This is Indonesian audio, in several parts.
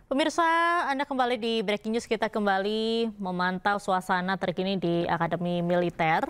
Pemirsa, Anda kembali di Breaking News. Kita kembali memantau suasana terkini di Akademi Militer.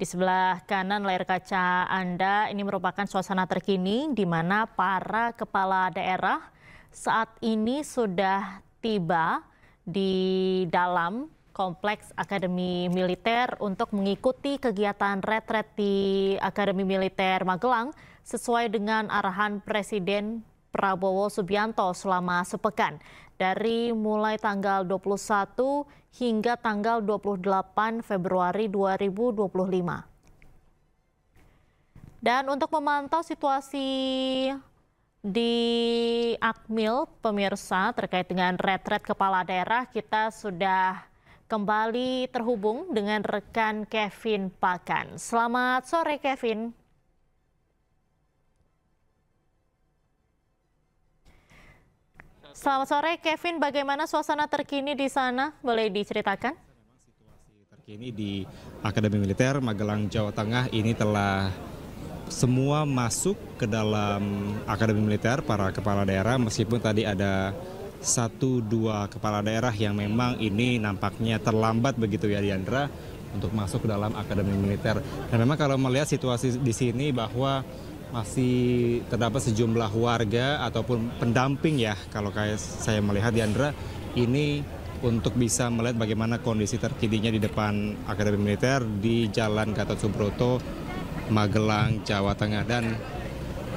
Di sebelah kanan layar kaca Anda, ini merupakan suasana terkini di mana para kepala daerah saat ini sudah tiba di dalam Kompleks Akademi Militer untuk mengikuti kegiatan retret di Akademi Militer Magelang sesuai dengan arahan Presiden Prabowo Subianto selama sepekan dari mulai tanggal 21 hingga tanggal 28 Februari 2025. Dan untuk memantau situasi di Akmil, pemirsa, terkait dengan retret kepala daerah, kita sudah kembali terhubung dengan rekan Kevin Pakan. Selamat sore, Kevin. Selamat sore, Kevin. Bagaimana suasana terkini di sana? Boleh diceritakan? Situasi terkini di Akademi Militer Magelang, Jawa Tengah ini telah semua masuk ke dalam Akademi Militer, para kepala daerah, meskipun tadi ada 1-2 kepala daerah yang memang ini nampaknya terlambat begitu ya, Diandra, untuk masuk ke dalam Akademi Militer. Dan memang kalau melihat situasi di sini bahwa masih terdapat sejumlah warga ataupun pendamping ya, kalau kayak saya melihat, Diandra, ini untuk bisa melihat bagaimana kondisi terkininya di depan Akademi Militer di Jalan Gatot Subroto, Magelang, Jawa Tengah. Dan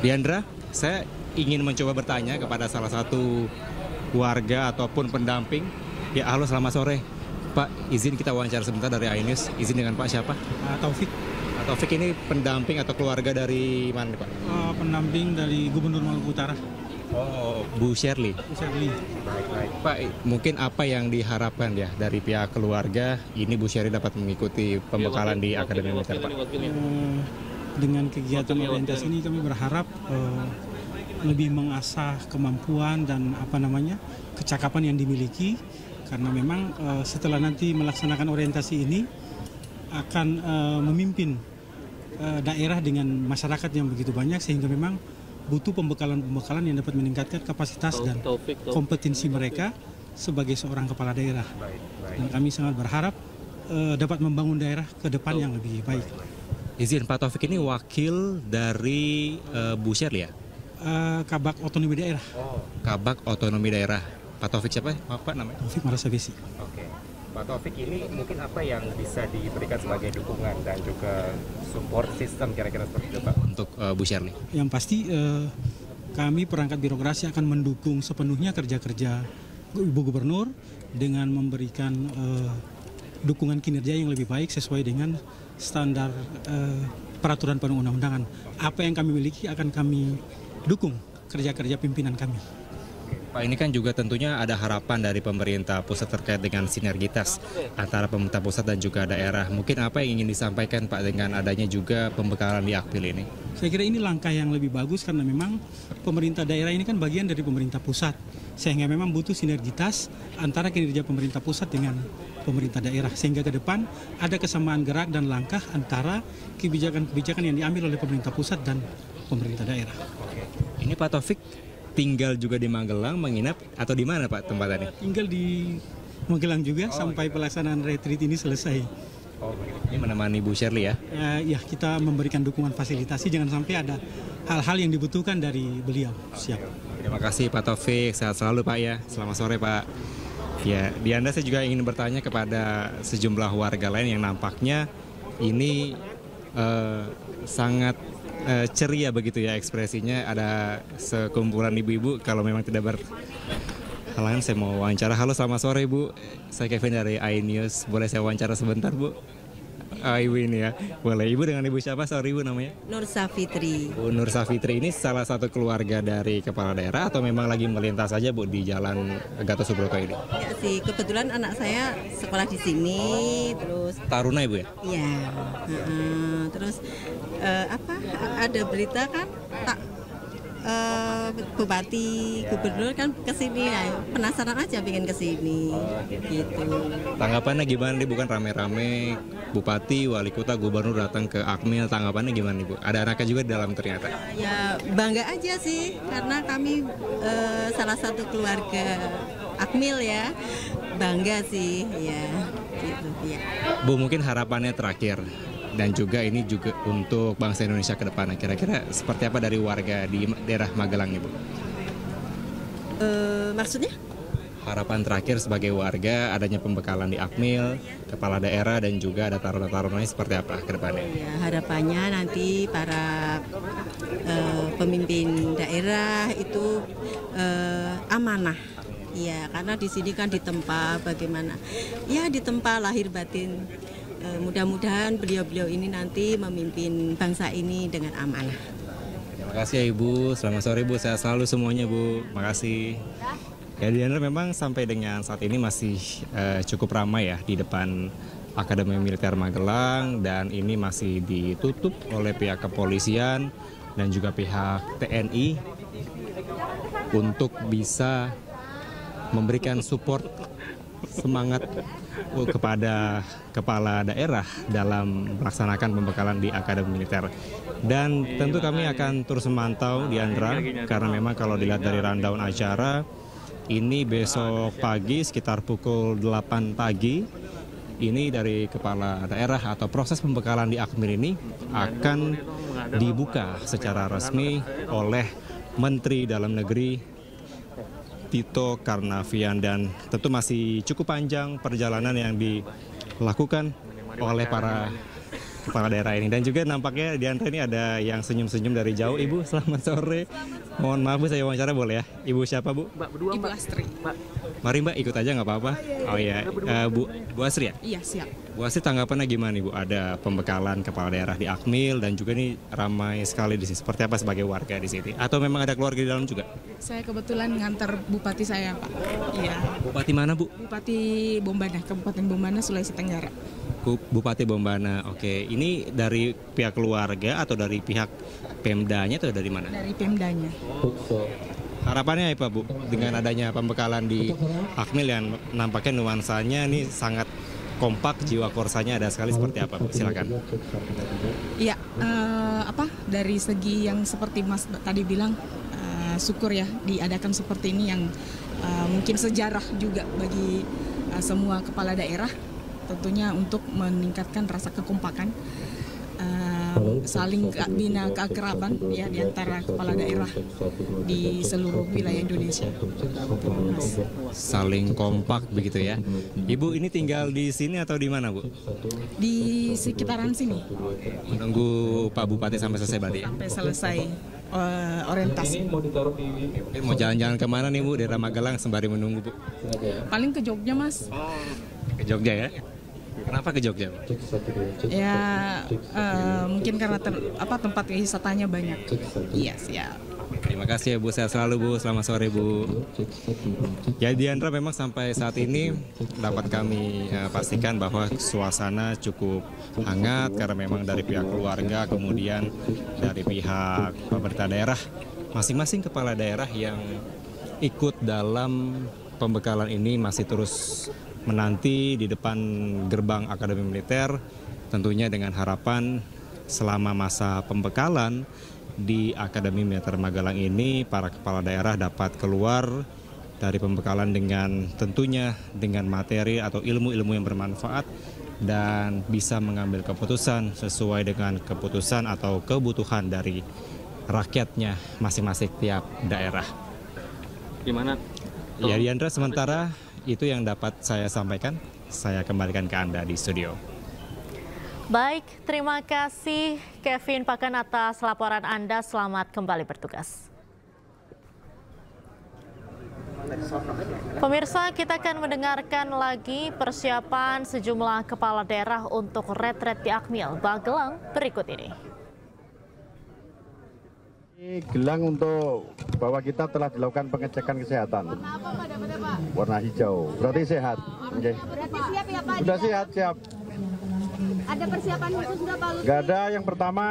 Diandra, saya ingin mencoba bertanya kepada salah satu warga ataupun pendamping. Ya, halo, selamat sore. Pak, izin kita wawancara sebentar dari iNews. Izin dengan Pak siapa? Taufik. Taufik ini pendamping atau keluarga dari mana, Pak? Pendamping dari Gubernur Maluku Utara. Oh, Bu Shirley. Bu Shirley. Baik. Pak, mungkin apa yang diharapkan ya dari pihak keluarga ini Bu Shirley dapat mengikuti pembekalan di Akademi Militer, Pak? Dengan kegiatan orientasi ini kami berharap lebih mengasah kemampuan dan kecakapan yang dimiliki, karena memang setelah nanti melaksanakan orientasi ini akan memimpin daerah dengan masyarakat yang begitu banyak, sehingga memang butuh pembekalan-pembekalan yang dapat meningkatkan kapasitas dan kompetensi mereka sebagai seorang kepala daerah. Dan kami sangat berharap dapat membangun daerah ke depan yang lebih baik. Izin, Pak Taufik ini wakil dari Bu Shirley ya? Kabak Otonomi Daerah. Kabak Otonomi Daerah. Pak Taufik siapa? Pak namanya? Taufik Marasabesi. Oke. Pak Taufik, ini mungkin apa yang bisa diberikan sebagai dukungan dan juga support system kira-kira seperti itu, Pak, untuk Bu Shirley? Yang pasti kami perangkat birokrasi akan mendukung sepenuhnya kerja-kerja Ibu Gubernur dengan memberikan dukungan kinerja yang lebih baik sesuai dengan standar peraturan perundang-undangan. Apa yang kami miliki akan kami dukung kerja-kerja pimpinan kami. Pak, ini kan juga tentunya ada harapan dari pemerintah pusat terkait dengan sinergitas antara pemerintah pusat dan juga daerah. Mungkin apa yang ingin disampaikan, Pak, dengan adanya juga pembekalan di Akmil ini? Saya kira ini langkah yang lebih bagus, karena memang pemerintah daerah ini kan bagian dari pemerintah pusat, sehingga memang butuh sinergitas antara kinerja pemerintah pusat dengan pemerintah daerah, sehingga ke depan ada kesamaan gerak dan langkah antara kebijakan-kebijakan yang diambil oleh pemerintah pusat dan pemerintah daerah. Ini Pak Taufik tinggal juga di Magelang, menginap atau di mana, Pak, tempatnya? Tinggal di Magelang juga sampai pelaksanaan retreat ini selesai. Oh, ini menemani Bu Shirley ya? Ya, kita memberikan dukungan fasilitasi, jangan sampai ada hal-hal yang dibutuhkan dari beliau. Siap. Terima kasih Pak Taufik, sehat selalu Pak ya. Selamat sore Pak. Ya, di Anda saya juga ingin bertanya kepada sejumlah warga lain yang nampaknya ini sangat ceria begitu ya ekspresinya. Ada sekumpulan ibu-ibu, kalau memang tidak berhalangan saya mau wawancara. Halo, selamat sore Bu, saya Kevin dari iNews. Boleh saya wawancara sebentar Bu? Ibu ini ya, boleh. Ibu dengan Ibu siapa? Sorry Ibu namanya? Nur Safitri. Bu Nur Safitri ini salah satu keluarga dari kepala daerah atau memang lagi melintas saja Bu di Jalan Gatot Subroto ini? Ya sih, kebetulan anak saya sekolah di sini, terus Taruna Ibu ya? ya, terus ada berita kan Bupati, Gubernur kan kesini, ya. Penasaran aja pengen kesini, gitu. Tanggapannya gimana nih? Bukan rame-rame Bupati, Wali Kota, Gubernur datang ke Akmil, tanggapannya gimana Ibu? Ada anaknya juga di dalam ternyata. Ya bangga aja sih, karena kami salah satu keluarga Akmil ya, bangga sih, ya, gitu ya. Bu, mungkin harapannya terakhir dan juga ini juga untuk bangsa Indonesia ke depan. Kira-kira seperti apa dari warga di daerah Magelang Ibu? Maksudnya? Harapan terakhir sebagai warga adanya pembekalan di Akmil, kepala daerah dan juga ada taruna-taruna lain seperti apa ke depannya? Ya, harapannya nanti para pemimpin daerah itu amanah. Ya, karena di sini kan ditempa bagaimana? Ya, ditempa lahir batin. Mudah-mudahan beliau-beliau ini nanti memimpin bangsa ini dengan amanah. Terima kasih ya Ibu, selamat sore Bu, sehat selalu semuanya Bu, makasih. Ya Diandra, memang sampai dengan saat ini masih cukup ramai ya di depan Akademi Militer Magelang, dan ini masih ditutup oleh pihak kepolisian dan juga pihak TNI untuk bisa memberikan support semangat kepada kepala daerah dalam melaksanakan pembekalan di Akademi Militer. Dan tentu kami akan terus memantau Diandra, karena memang kalau dilihat dari rundown acara, ini besok pagi sekitar pukul 8 pagi, ini dari kepala daerah atau proses pembekalan di Akmil ini akan dibuka secara resmi oleh Menteri Dalam Negeri Tito Karnavian, dan tentu masih cukup panjang perjalanan yang dilakukan oleh para kepala daerah ini. Dan juga nampaknya di antara ini ada yang senyum-senyum dari jauh. Ibu, selamat sore. Mohon maaf Bu, saya wawancara boleh ya? Ibu siapa Bu? Ibu Astri. Mari Mbak ikut aja nggak apa-apa. Oh iya, Bu Astri ya? Iya, siap. Bu Astri, tanggapannya gimana Ibu? Ada pembekalan kepala daerah di Akmil dan juga ini ramai sekali di sini. Seperti apa sebagai warga di sini? Atau memang ada keluarga di dalam juga? Saya kebetulan ngantar bupati saya, Pak. Iya. Bupati mana Bu? Bupati Bombana, Kabupaten Bombana, Sulawesi Tenggara. Bupati Bombana, oke. Ini dari pihak keluarga atau dari pihak Pemdanya atau dari mana? Dari Pemdanya. Harapannya apa Bu dengan adanya pembekalan di Akmil yang nampaknya nuansanya ini sangat kompak, jiwa korsanya ada sekali, seperti apa Bu? Silakan. Iya, dari segi yang seperti Mas tadi bilang, syukur ya diadakan seperti ini yang mungkin sejarah juga bagi semua kepala daerah, tentunya untuk meningkatkan rasa kekompakan, saling bina keakraban ya di antara kepala daerah di seluruh wilayah Indonesia. Saling kompak begitu ya. Ibu ini tinggal di sini atau di mana Bu? Di sekitaran sini. Menunggu Pak Bupati sampai selesai berarti ya? Sampai selesai orientasi. Mau jalan-jalan kemana nih Bu? Daerah Magelang sembari menunggu Bu? Paling ke Jogja Mas. Ke Jogja ya? Kenapa ke Jogja? Ya mungkin karena tempat wisatanya banyak. Iya siap. Terima kasih ya Bu, sehat selalu Bu, selamat sore Bu. Ya Diandra, memang sampai saat ini dapat kami pastikan bahwa suasana cukup hangat karena memang dari pihak keluarga, kemudian dari pihak pemerintah daerah, masing-masing kepala daerah yang ikut dalam pembekalan ini masih terus menanti di depan gerbang Akademi Militer, tentunya dengan harapan selama masa pembekalan di Akademi Militer Magelang ini para kepala daerah dapat keluar dari pembekalan dengan tentunya dengan materi atau ilmu-ilmu yang bermanfaat dan bisa mengambil keputusan sesuai dengan keputusan atau kebutuhan dari rakyatnya masing-masing tiap daerah. Gimana? Ya Diandra, sementara itu yang dapat saya sampaikan. Saya kembalikan ke Anda di studio. Baik, terima kasih Kevin Pakan atas laporan Anda. Selamat kembali bertugas. Pemirsa, kita akan mendengarkan lagi persiapan sejumlah kepala daerah untuk retret di Akmil Magelang berikut ini. Gelang untuk bahwa kita telah dilakukan pengecekan kesehatan. Warna hijau, berarti sehat. Okay. Berarti siap ya Pak? Sudah siap. Ada persiapan khusus nggak Pak Lutfi? Nggak ada. Yang pertama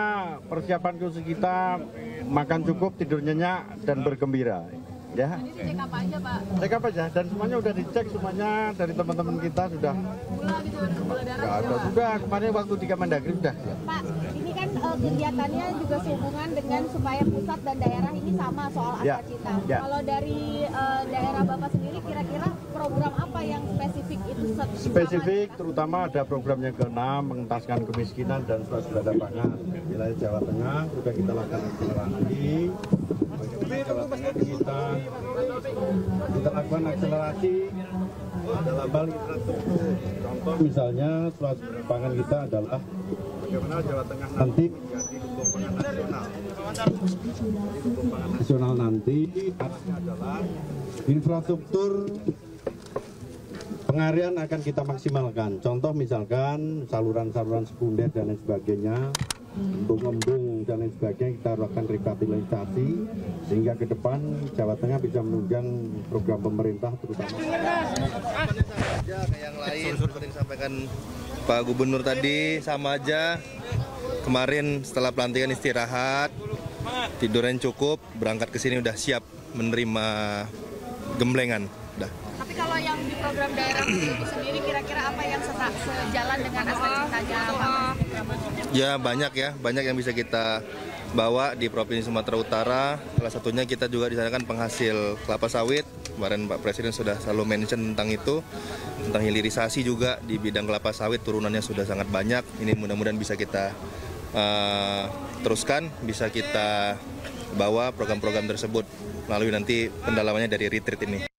persiapan khusus kita makan cukup, tidur nyenyak, dan bergembira. Ya. Ini dicek apa aja Pak? Cek apa aja, dan semuanya udah dicek, semuanya dari teman-teman kita sudah. Gula gitu, gula darah. Nggak ada, sudah kemarin waktu di Kemendagri sudah. Pak, ini kan kegiatannya juga sehubungan dengan supaya pusat dan daerah ini sama soal Astacita. Ya. Kalau dari daerah Bapak sendiri kira-kira program apa yang spesifik itu? Spesifik, terutama ada program yang ke-6, mengentaskan kemiskinan dan swasembada pangan. Wilayah Jawa Tengah sudah kita lakukan akselerasi. Jawa Tengah kita lakukan akselerasi dalam hal infrastruktur. Contoh misalnya swasembada pangan kita adalah bagaimana Jawa Tengah nanti menjadi lumbung pangan nasional. Lumbung pangan nasional nanti arahnya adalah infrastruktur pengarian akan kita maksimalkan. Contoh misalkan saluran-saluran sekunder dan lain sebagainya, embung-embung dan lain sebagainya kita lakukan revitalisasi sehingga ke depan Jawa Tengah bisa menunjang program pemerintah terutama. Kayak yang lain seperti disampaikan Pak Gubernur tadi, sama aja. Kemarin setelah pelantikan istirahat, tidurnya cukup, berangkat ke sini udah siap menerima gemblengan. Udah. Tapi kalau yang di program daerah itu sendiri kira-kira apa yang sejalan dengan Astacita-nya Pak? Ya banyak yang bisa kita bawa di Provinsi Sumatera Utara. Salah satunya kita juga di sana kan penghasil kelapa sawit. Kemarin Pak Presiden sudah selalu mention tentang itu, tentang hilirisasi juga di bidang kelapa sawit, turunannya sudah sangat banyak. Ini mudah-mudahan bisa kita teruskan, bisa kita bawa program-program tersebut melalui nanti pendalamannya dari retreat ini.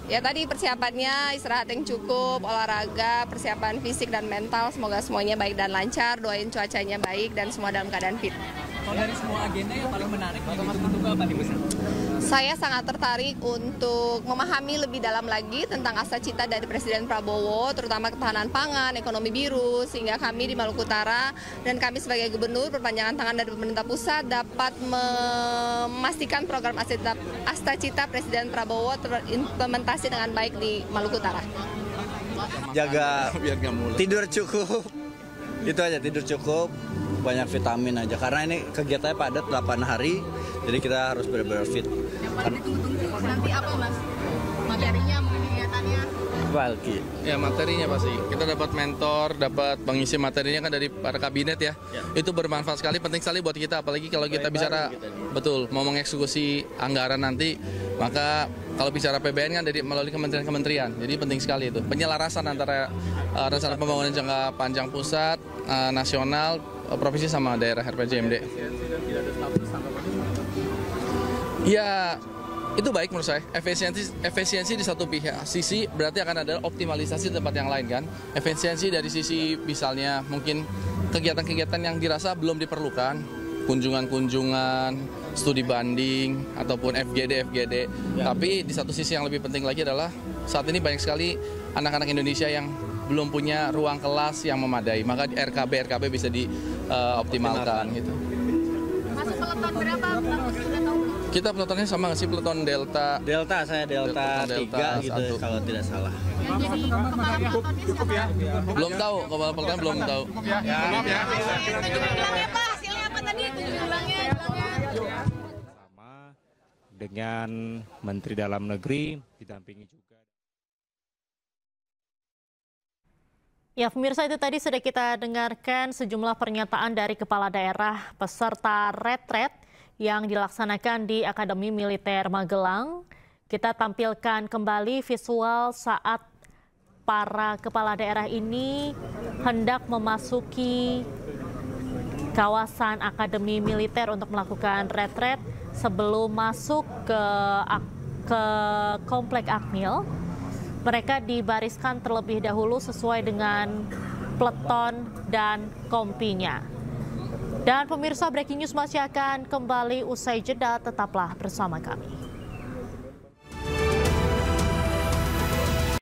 Ya tadi persiapannya istirahat yang cukup, olahraga, persiapan fisik dan mental, semoga semuanya baik dan lancar, doain cuacanya baik dan semua dalam keadaan fit. Kalau dari semua agenda yang paling menarik ditunggu apa nih Bu? Saya sangat tertarik untuk memahami lebih dalam lagi tentang Astacita dari Presiden Prabowo, terutama ketahanan pangan, ekonomi biru, sehingga kami di Maluku Utara dan kami sebagai gubernur perpanjangan tangan dari pemerintah pusat dapat memastikan program Astacita Presiden Prabowo terimplementasi dengan baik di Maluku Utara. Jaga tidur cukup, itu aja, tidur cukup, banyak vitamin aja, karena ini kegiatannya padat 8 hari, jadi kita harus benar-benar fit. Yang paling ditunggu-tunggu nanti apa Mas? Materinya, mungkin kegiatannya? Valky. Ya materinya pasti. Kita dapat mentor, dapat pengisi materinya kan dari para kabinet ya. Itu bermanfaat sekali, penting sekali buat kita. Apalagi kalau kita bicara betul mau mengeksekusi anggaran nanti, maka kalau bicara PBN kan dari melalui kementerian-kementerian. Jadi penting sekali itu penyelarasan antara rencana pembangunan jangka panjang pusat, nasional, provinsi sama daerah RPJMD. Ya, itu baik menurut saya. Efisiensi di satu pihak sisi berarti akan ada optimalisasi di tempat yang lain kan. Efisiensi dari sisi misalnya mungkin kegiatan-kegiatan yang dirasa belum diperlukan, kunjungan-kunjungan, studi banding ataupun FGD. Tapi di satu sisi yang lebih penting lagi adalah saat ini banyak sekali anak-anak Indonesia yang belum punya ruang kelas yang memadai. Maka RKB bisa dioptimalkan gitu. Masuk peleton berapa? Sudah tahu? Kita peletonnya sama nggak sih, peleton Delta? Saya Delta 3 gitu kalau tidak salah. Yang jadi kepala peletonnya siapa? Belum tahu, kepala peleton belum tahu. Bilangnya Pak, hasilnya apa tadi? Bilangnya. Sama dengan Menteri Dalam Negeri didampingi juga. Ya, pemirsa, itu tadi sudah kita dengarkan sejumlah pernyataan dari kepala daerah peserta retret yang dilaksanakan di Akademi Militer Magelang. Kita tampilkan kembali visual saat para kepala daerah ini hendak memasuki kawasan Akademi Militer untuk melakukan retret sebelum masuk ke Komplek Akmil. Mereka dibariskan terlebih dahulu sesuai dengan peleton dan kompinya. Dan pemirsa, breaking news masih akan kembali usai jeda, tetaplah bersama kami.